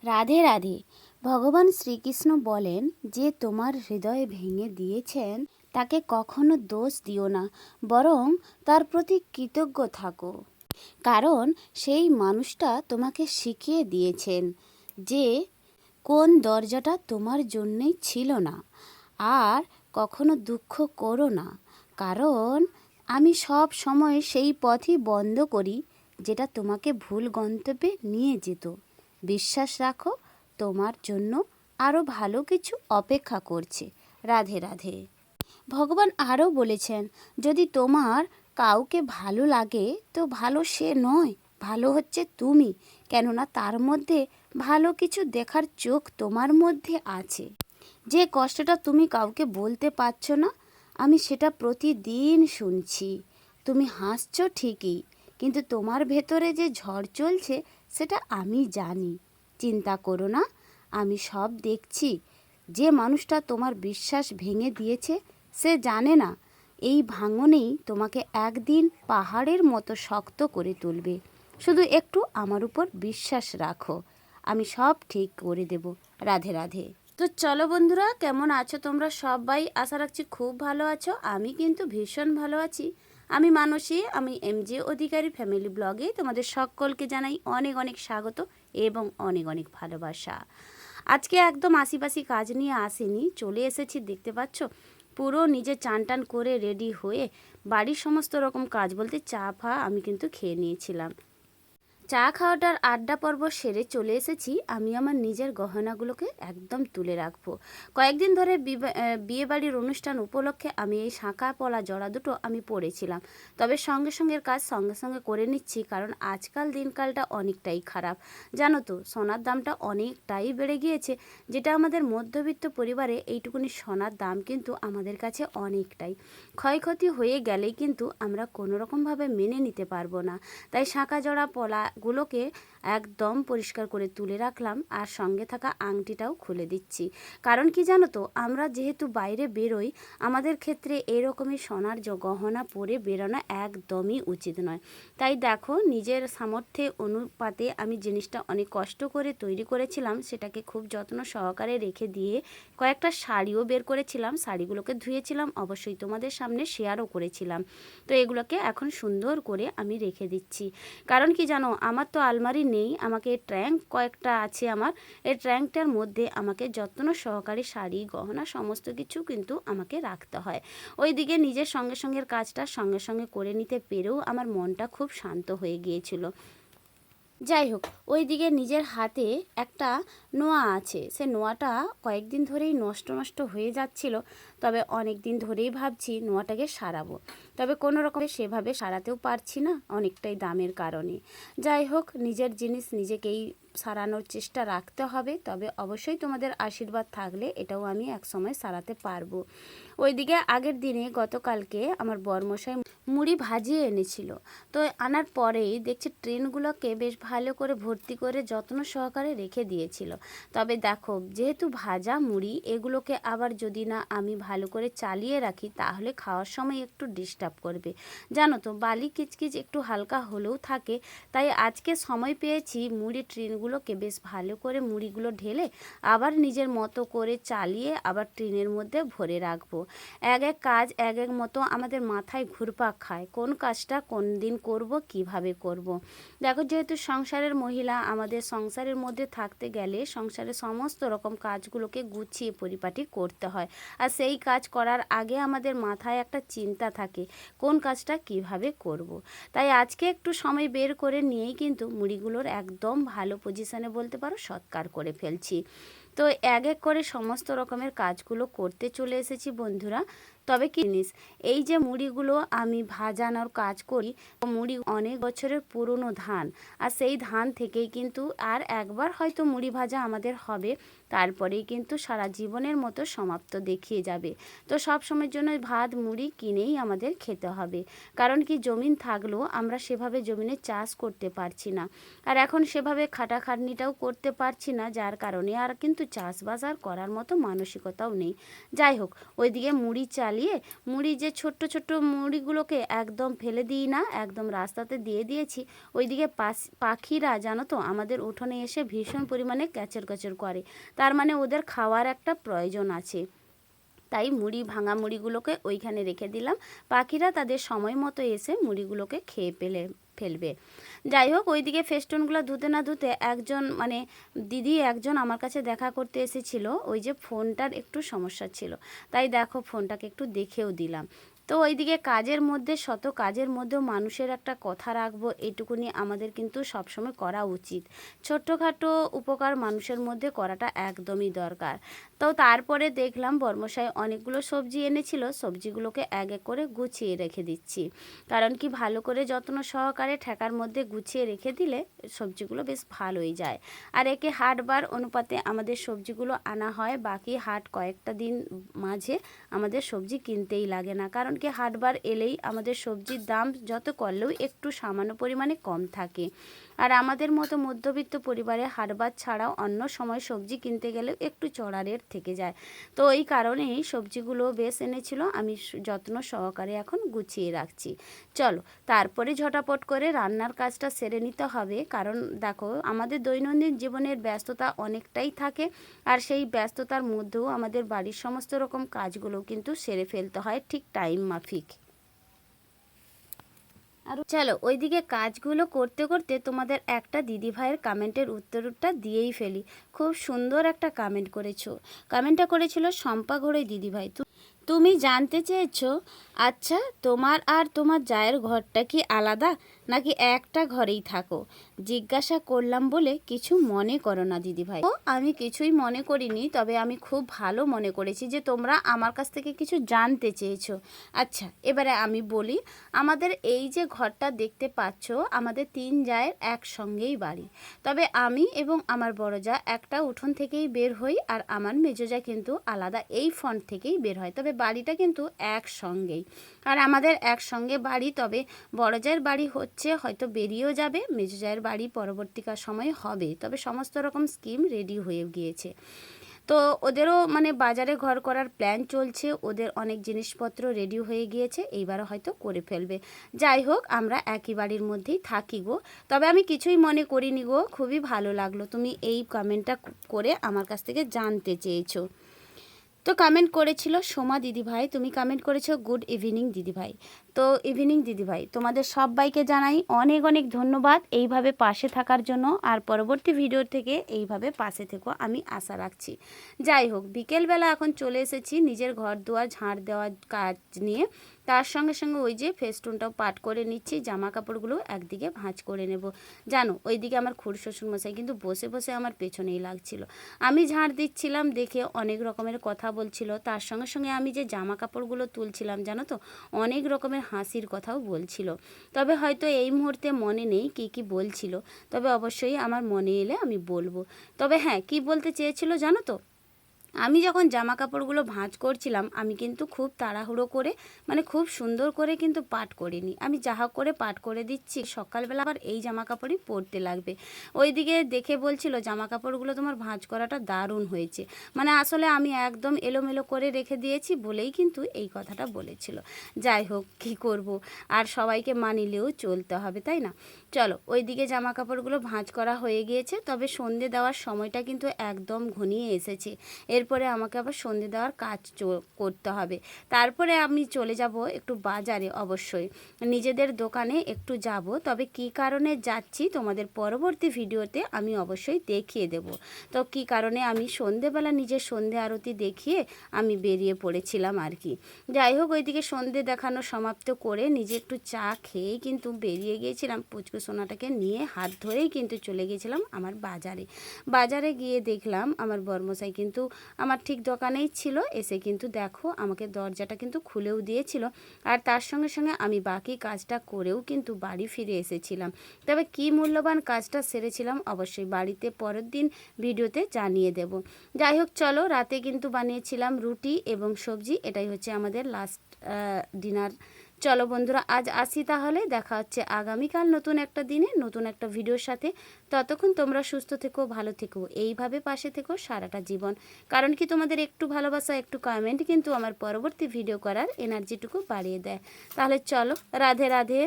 রাধে রাধে। ভগবান শ্রীকৃষ্ণ বলেন যে তোমার হৃদয় ভেঙে দিয়েছেন তাকে কখনো দোষ দিও না, বরং তার প্রতি কৃতজ্ঞ থাকো। কারণ সেই মানুষটা তোমাকে শিখিয়ে দিয়েছেন যে কোন দরজাটা তোমার জন্যেই ছিল না। আর কখনো দুঃখ করো না, কারণ আমি সব সময় সেই পথই বন্ধ করি যেটা তোমাকে ভুল গন্তব্যে নিয়ে যেত। বিশ্বাস রাখো, তোমার জন্য আরও ভালো কিছু অপেক্ষা করছে। রাধে রাধে। ভগবান আরও বলেছেন, যদি তোমার কাউকে ভালো লাগে তো ভালো সে নয়, ভালো হচ্ছে তুমি। কেননা তার মধ্যে ভালো কিছু দেখার চোখ তোমার মধ্যে আছে। যে কষ্টটা তুমি কাউকে বলতে পারছো না, আমি সেটা প্রতিদিন শুনছি। তুমি হাসছো ঠিকই, কিন্তু তোমার ভেতরে যে ঝড় চলছে সেটা আমি জানি। চিন্তা করো না, আমি সব দেখছি। যে মানুষটা তোমার বিশ্বাস ভেঙে দিয়েছে সে জানে না এই ভাঙনেই তোমাকে একদিন পাহাড়ের মতো শক্ত করে তুলবে। শুধু একটু আমার উপর বিশ্বাস রাখো, আমি সব ঠিক করে দেব। রাধে রাধে। তো চলো বন্ধুরা, কেমন আছো তোমরা সবাই? আশা রাখছি খুব ভালো আছো। আমি কিন্তু ভীষণ ভালো আছি। আমি মানসী, আমি এমজে অধিকারী ফ্যামিলি ব্লগে তোমাদের সকলকে জানাই অনেক অনেক স্বাগত এবং অনেক অনেক ভালোবাসা। আজকে একদম আশিপাশি কাজ নিয়ে আসিনি, চলে এসেছি। দেখতে পাচ্ছ, পুরো নিজে চান টান করে রেডি হয়ে বাড়ির সমস্ত রকম কাজ বলতে চা ফা আমি কিন্তু খেয়ে নিয়েছিলাম। চা খাওয়াটার আড্ডা পর্ব সেরে চলে এসেছি আমি আমার নিজের গহনাগুলোকে একদম তুলে রাখবো। কয়েকদিন ধরে বিয়েবাড়ির অনুষ্ঠান উপলক্ষে আমি এই শাঁখা পলা জড়া দুটো আমি পরেছিলাম। তবে সঙ্গে সঙ্গের কাজ সঙ্গে সঙ্গে করে নিচ্ছি, কারণ আজকাল দিনকালটা অনেকটাই খারাপ। জানো তো, সোনার দামটা অনেকটাই বেড়ে গিয়েছে, যেটা আমাদের মধ্যবিত্ত পরিবারে এইটুকুনি সোনার দাম কিন্তু আমাদের কাছে অনেকটাই। ক্ষয়ক্ষতি হয়ে গেলেই কিন্তু আমরা কোনোরকমভাবে মেনে নিতে পারবো না। তাই শাঁখা জড়া পলাগুলোকে একদম পরিষ্কার করে তুলে রাখলাম, আর সঙ্গে থাকা আংটিটাও খুলে দিচ্ছি। কারণ কি জানো তো, আমরা যেহেতু বাইরে বেরোই, আমাদের ক্ষেত্রে এরকমই সোনার গহনা পরে বেরোনো একদমই উচিত নয়। তাই দেখো, নিজের সামর্থ্যে অনুপাতে আমি জিনিসটা অনেক কষ্ট করে তৈরি করেছিলাম, সেটাকে খুব যত্ন সহকারে রেখে দিয়ে কয়েকটা শাড়িও বের করেছিলাম। শাড়িগুলোকে ধুয়েছিলাম, অবশ্যই তোমাদের সামনে শেয়ারও করেছিলাম। তো এগুলোকে এখন সুন্দর করে আমি রেখে দিচ্ছি। কারণ কি জানো, আমার তো আলমারি নেই, আমাকে ট্র্যাঙ্ক কয়েকটা আছে। আমার এই ট্র্যাঙ্কটার মধ্যে আমাকে যত্ন সহকারে শাড়ি গহনা সমস্ত কিছু কিন্তু আমাকে রাখতে হয়। ওইদিকে নিজের সঙ্গে সঙ্গের কাজটা সঙ্গে সঙ্গে করে নিতে পেরেও আমার মনটা খুব শান্ত হয়ে গিয়েছিল। যাই হোক, ওইদিকে নিজের হাতে একটা নোয়া আছে, সে নোয়াটা কয়েকদিন ধরেই নষ্ট নষ্ট হয়ে যাচ্ছিল। তবে অনেক দিন ধরেই ভাবছি নোয়াটাকে সারাবো, তবে কোনো রকমে সেভাবে সারাতেও পারছি না, অনেকটাই দামের কারণে। যাই হোক, নিজের জিনিস নিজেকেই সারানোর চেষ্টা রাখতে হবে। তবে অবশ্যই তোমাদের আশীর্বাদ থাকলে এটাও আমি একসময় সারাতে পারবো। ওইদিকে আগের দিনে গতকালকে আমার বরমশাই মুড়ি ভাজিয়ে এনেছিল। তো আনার পরেই দেখছি ট্রেনগুলোকে বেশ ভালো করে ভর্তি করে যত্ন সহকারে রেখে দিয়েছিল। তবে দেখো, যেহেতু ভাজা মুড়ি, এগুলোকে আবার যদি না আমি ভালো করে চালিয়ে রাখি তাহলে খাওয়ার সময় একটু ডিস্টার্ব করবে। জানো তো, বালি কিচকিচ একটু হালকা হলেও থাকে। তাই আজকে সময় পেয়েছি মুড়ি ট্রেনগুলোকে বেশ ভালো করে মুড়িগুলো ঢেলে আবার নিজের মতো করে চালিয়ে আবার ট্রেনের মধ্যে ভরে রাখবো। এক এক কাজ এক এক মতো আমাদের মাথায় ঘুরপাক খায়, কোন কাজটা কোন দিন করব, কিভাবে করব। দেখো, যেহেতু সংসারের মহিলা, আমাদের সংসারের মধ্যে থাকতে গেলে সংসারের সমস্ত রকম কাজগুলোকে গুছিয়ে পরিপাটি করতে হয়। আর সেই কাজ করার আগে আমাদের মাথায় একটা চিন্তা থাকে, কোন কাজটা কিভাবে করব। তাই আজকে একটু সময় বের করে নিয়েই কিন্তু মুড়িগুলোর একদম ভালো পজিশনে বলতে পারো সৎকার করে ফেলছি। তো এক এক করে সমস্ত রকমের কাজগুলো করতে চলে এসেছি বন্ধুরা। তবে কি জিনিস, এই যে মুড়িগুলো আমি ভাজানোর কাজ করি, মুড়ি অনেক বছরের পুরনো ধান, আর সেই ধান থেকেই কিন্তু আর একবার হয়তো মুড়ি ভাজা আমাদের হবে, তারপরেই কিন্তু সারা জীবনের মতো সমাপ্ত দেখিয়ে যাবে। তো সব সময়ের জন্য ভাত মুড়ি কিনেই আমাদের খেতে হবে। কারণ কি, জমিন থাকলেও আমরা সেভাবে জমিনে চাষ করতে পারছি না, আর এখন সেভাবে খাটাখাটনিটাও করতে পারছি না, যার কারণে আর কিন্তু চাষবাস আর করার মতো মানসিকতাও নেই। যাই হোক, ওইদিকে মুড়ি চাল চালিয়ে মুড়ি যে ছোট্ট ছোট্ট মুড়িগুলোকে একদম ফেলে দিই না, একদম রাস্তাতে দিয়ে দিয়েছি। ওইদিকে পাখিরা জানো তো আমাদের উঠোনে এসে ভীষণ পরিমাণে ক্যাচর ক্যাচর করে, তার মানে ওদের খাওয়ার একটা প্রয়োজন আছে। তাই মুড়ি ভাঙা মুড়িগুলোকে ওইখানে রেখে দিলাম, পাখিরা তাদের সময় মতো এসে মুড়িগুলোকে খেয়ে ফেলবে। যাই হোক, ওইদিকে ফেস্টুনগুলো ধুতে না ধুতে একজন মানে দিদি একজন আমার কাছে দেখা করতে এসেছিল। ওই যে ফোনটার একটু সমস্যা ছিল, তাই দেখো ফোনটাকে একটু দেখেও দিলাম। তো ওইদিকে কাজের মধ্যে শত কাজের মধ্যেও মানুষের একটা কথা রাখবো, এইটুকুনি আমাদের কিন্তু সবসময় করা উচিত। ছোট্টখাটো উপকার মানুষের মধ্যে করাটা একদমই দরকার। তো তারপরে দেখলাম বর্মশাই অনেকগুলো সবজি এনেছিল, সবজিগুলোকে এক এক করে গুছিয়ে রেখে দিচ্ছি। কারণ কি, ভালো করে যত্ন সহকারে ঠেকার মধ্যে গুছিয়ে রেখে দিলে সবজিগুলো বেশ ভালোই যায়। আর একে হাটবার অনুপাতে আমাদের সবজিগুলো আনা হয়, বাকি হাট কয়েকটা দিন মাঝে আমাদের সবজি কিনতেই লাগে না। কারণ কি, হাটবার এলেই আমাদের সবজির দাম যত করলেও একটু সামান্য পরিমাণে কম থাকে। আর আমাদের মতো মধ্যবিত্ত পরিবারে হাটবার ছাড়াও অন্য সময় সবজি কিনতে গেলেও একটু চড়া রেট থেকে যায়। তো এই কারণেই সবজিগুলো বেশ এনেছিল, আমি যত্ন সহকারে এখন গুছিয়ে রাখছি। চলো তারপরে ঝটাপট করে রান্নার কাজটা সেরে নিতে হবে। কারণ দেখো, আমাদের দৈনন্দিন জীবনের ব্যস্ততা অনেকটাই থাকে, আর সেই ব্যস্ততার মধ্যেও আমাদের বাড়ির সমস্ত রকম কাজগুলো কিন্তু সেরে ফেলতে হয় ঠিক টাইম মাফিক। আর চলো ওইদিকে কাজগুলো করতে করতে তোমাদের একটা দিদিভাইয়ের কমেন্টের উত্তরটা দিয়েই ফেলি। খুব সুন্দর একটা কমেন্ট করেছো। কমেন্টটা করেছিল শম্পা ঘোড়ই দিদিভাই। তুমি জানতে চেয়েছো, আচ্ছা তোমার আর তোমার জায়ের ঘরটা কি আলাদা নাকি একটা ঘরেই থাকো? জিজ্ঞাসা করলাম বলে কিছু মনে করো না দিদিভাই। ও আমি কিছুই মনে করিনি, তবে আমি খুব ভালো মনে করেছি যে তোমরা আমার কাছ থেকে কিছু জানতে চেয়েছো। আচ্ছা এবারে আমি বলি, আমাদের এই যে ঘরটা দেখতে পাচ্ছ, আমাদের 3 জায়ের একসঙ্গেই বাড়ি। তবে আমি এবং আমার বড় জা একটা উঠোন থেকেই বের হই, আর আমার মেজো জা কিন্তু আলাদা এই ফ্রন্ট থেকেই বের হয়। তবে বাড়িটা কিন্তু একসঙ্গেই, আর আমাদের একসঙ্গে বাড়ি। তবে বড় জায়ের বাড়ি হচ্ছে, হয়তো বেরিয়েও যাবে, মেজো জায়ের বাড়ি পরবর্তীকার সময় হবে। তবে সমস্ত রকম স্কিম রেডি হয়ে গিয়েছে। তো ওদেরও মানে বাজারে ঘর করার প্ল্যান চলছে, ওদের অনেক জিনিসপত্র রেডি হয়ে গিয়েছে, এইবারও হয়তো করে ফেলবে। যাই হোক, আমরা একই বাড়ির মধ্যেই থাকি গো। তবে আমি কিছুই মনে করিনি গো, খুবই ভালো লাগলো তুমি এই কমেন্টটা করে আমার কাছ থেকে জানতে চেয়েছো। তো কমেন্ট করেছিল সোমা দিদিভাই, তুমি কমেন্ট করেছো গুড ইভিনিং দিদিভাই। তো ইভিনিং দিদিভাই, তোমাদের সবাইকে জানাই অনেক অনেক ধন্যবাদ এইভাবে পাশে থাকার জন্য, আর পরবর্তী ভিডিও থেকে এইভাবে পাশে থেকো আমি আশা রাখছি। যাই হোক, বিকেলবেলা এখন চলে এসেছি নিজের ঘর দুয়ার ঝাড় দেওয়ার কাজ নিয়ে। তার সঙ্গে সঙ্গে ওই যে ফেস্টুনটাও পাট করে নিচ্ছি, জামা কাপড়গুলো একদিকে ভাঁজ করে নেব। জানো, ওইদিকে আমার খুড়শ্বশুরমশাই কিন্তু বসে বসে আমার পেছনেই লাগছিল। আমি ঝাড় দিচ্ছিলাম দেখে অনেক রকমের কথা বলছিল, তার সঙ্গে সঙ্গে আমি যে জামা কাপড়গুলো তুলছিলাম জানো তো, অনেক রকমের হাসির কথাও বলছিল। তবে হয়তো এই মুহূর্তে মনে নেই কি কি বলছিল, তবে অবশ্যই আমার মনে এলে আমি বলবো। তবে হ্যাঁ, কি বলতে চেয়েছিল জানো তো, আমি যখন জামা কাপড়গুলো ভাঁজ করছিলাম, আমি কিন্তু খুব তাড়াহুড়ো করে মানে খুব সুন্দর করে কিন্তু পাট করিনি। আমি যাহা করে পাট করে দিচ্ছি, সকালবেলা আবার এই জামা কাপড়ই পরতে লাগবে। ওইদিকে দেখে বলছিল জামা কাপড়গুলো তোমার ভাঁজ করাটা দারুণ হয়েছে। মানে আসলে আমি একদম এলোমেলো করে রেখে দিয়েছি বলেই কিন্তু এই কথাটা বলেছিল। যাই হোক, কী করব, আর সবাইকে মানিলেও চলতে হবে, তাই না? চলো, ওইদিকে জামা কাপড়গুলো ভাঁজ করা হয়ে গিয়েছে। তবে সন্ধে দেওয়ার সময়টা কিন্তু একদম ঘনিয়ে এসেছে। এরপরে আমাকে আবার সন্ধে দেওয়ার কাজ করতে হবে। তারপরে আমি চলে যাব একটু বাজারে, অবশ্যই নিজেদের দোকানে একটু যাব। তবে কি কারণে যাচ্ছি তোমাদের পরবর্তী ভিডিওতে আমি অবশ্যই দেখিয়ে দেব। তো কি কারণে আমি সন্ধেবেলা নিজের সন্ধে আরতি দেখিয়ে আমি বেরিয়ে পড়েছিলাম আর কি। যাই হোক, ওইদিকে সন্ধে দেখানো সমাপ্ত করে নিজে একটু চা খেয়েই কিন্তু বেরিয়ে গিয়েছিলাম। পুচকু সোনাটাকে নিয়ে হাত ধরেই কিন্তু চলে গিয়েছিলাম আমার বাজারে। বাজারে গিয়ে দেখলাম আমার বর্মশাই কিন্তু আমার ঠিক দোকানেই ছিল, এসে কিন্তু দেখো আমাকে দরজাটা কিন্তু খুলেও দিয়েছিল। আর তার সঙ্গে সঙ্গে আমি বাকি কাজটা করেও কিন্তু বাড়ি ফিরে এসেছিলাম। তবে কি মূল্যবান কাজটা সেরেছিলাম অবশ্যই বাড়িতে পরের দিন ভিডিওতে জানিয়ে দেব। যাই হোক, চলো, রাতে কিন্তু বানিয়েছিলাম রুটি এবং সবজি, এটাই হচ্ছে আমাদের লাস্ট ডিনার চলো বন্ধুরা, আজ আসি তাহলে, দেখা হচ্ছে আগামীকাল নতুন একটা দিনে নতুন একটা ভিডিওর সাথে। ততক্ষণ তোমরা সুস্থ থেকো, ভালো থেকো, এইভাবে পাশে থেকো সারাটা জীবন। কারণ কি, তোমাদের একটু ভালোবাসা, একটু কমেন্ট কিন্তু আমার পরবর্তী ভিডিও করার এনার্জিটুকু বাড়িয়ে দেয়। তাহলে চলো, রাধে রাধে।